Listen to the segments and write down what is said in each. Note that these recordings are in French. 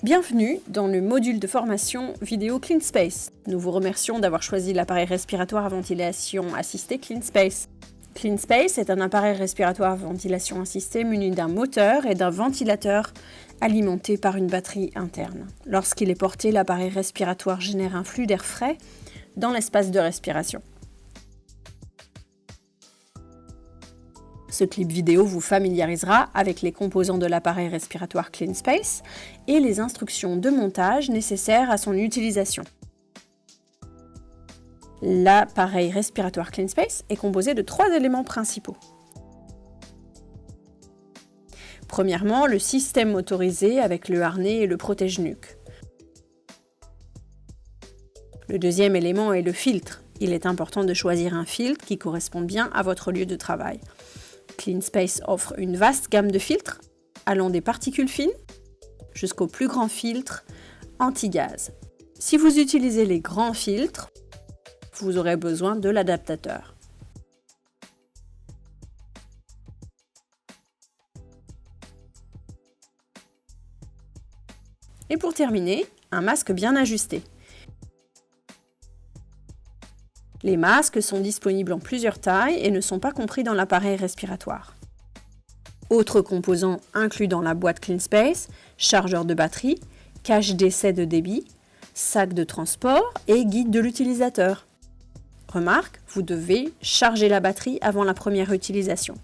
Bienvenue dans le module de formation vidéo CleanSpace. Nous vous remercions d'avoir choisi l'appareil respiratoire à ventilation assistée CleanSpace. CleanSpace est un appareil respiratoire à ventilation assistée muni d'un moteur et d'un ventilateur alimenté par une batterie interne. Lorsqu'il est porté, l'appareil respiratoire génère un flux d'air frais dans l'espace de respiration. Ce clip vidéo vous familiarisera avec les composants de l'appareil respiratoire CleanSpace et les instructions de montage nécessaires à son utilisation. L'appareil respiratoire CleanSpace est composé de 3 éléments principaux. Premièrement, le système motorisé avec le harnais et le protège-nuque. Le deuxième élément est le filtre. Il est important de choisir un filtre qui corresponde bien à votre lieu de travail. CleanSpace offre une vaste gamme de filtres, allant des particules fines jusqu'aux plus grands filtres anti-gaz. Si vous utilisez les grands filtres, vous aurez besoin de l'adaptateur. Et pour terminer, un masque bien ajusté. Les masques sont disponibles en plusieurs tailles et ne sont pas compris dans l'appareil respiratoire. Autres composants inclus dans la boîte CleanSpace, chargeur de batterie, cache d'essai de débit, sac de transport et guide de l'utilisateur. Remarque, vous devez charger la batterie avant la première utilisation.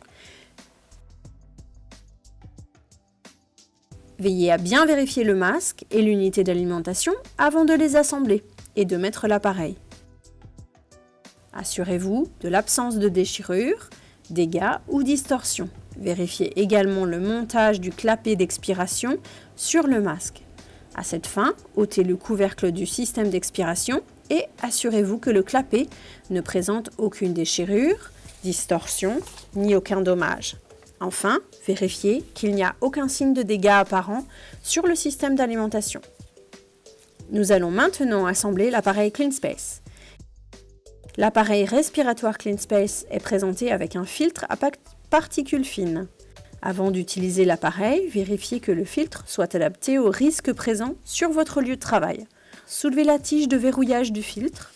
Veillez à bien vérifier le masque et l'unité d'alimentation avant de les assembler et de mettre l'appareil. Assurez-vous de l'absence de déchirure, dégâts ou distorsion. Vérifiez également le montage du clapet d'expiration sur le masque. À cette fin, ôtez le couvercle du système d'expiration et assurez-vous que le clapet ne présente aucune déchirure, distorsion ni aucun dommage. Enfin, vérifiez qu'il n'y a aucun signe de dégâts apparent sur le système d'alimentation. Nous allons maintenant assembler l'appareil CleanSpace. L'appareil respiratoire CleanSpace est présenté avec un filtre à particules fines. Avant d'utiliser l'appareil, vérifiez que le filtre soit adapté aux risques présents sur votre lieu de travail. Soulevez la tige de verrouillage du filtre.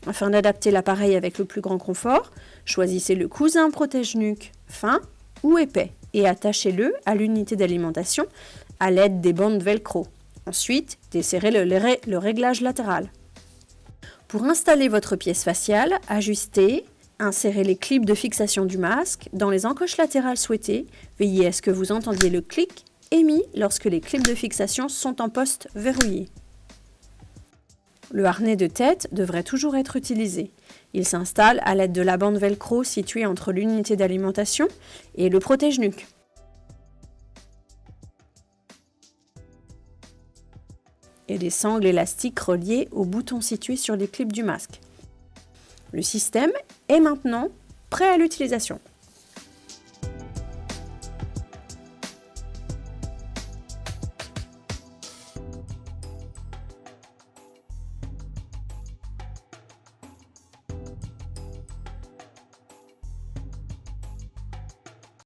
Afin d'adapter l'appareil avec le plus grand confort, choisissez le cousin protège-nuque fin ou épais et attachez-le à l'unité d'alimentation à l'aide des bandes velcro. Ensuite, desserrez le réglage latéral. Pour installer votre pièce faciale, ajustez, insérez les clips de fixation du masque dans les encoches latérales souhaitées. Veillez à ce que vous entendiez le clic émis lorsque les clips de fixation sont en poste verrouillés. Le harnais de tête devrait toujours être utilisé. Il s'installe à l'aide de la bande velcro située entre l'unité d'alimentation et le protège-nuque. Et des sangles élastiques reliées aux boutons situés sur les clips du masque. Le système est maintenant prêt à l'utilisation.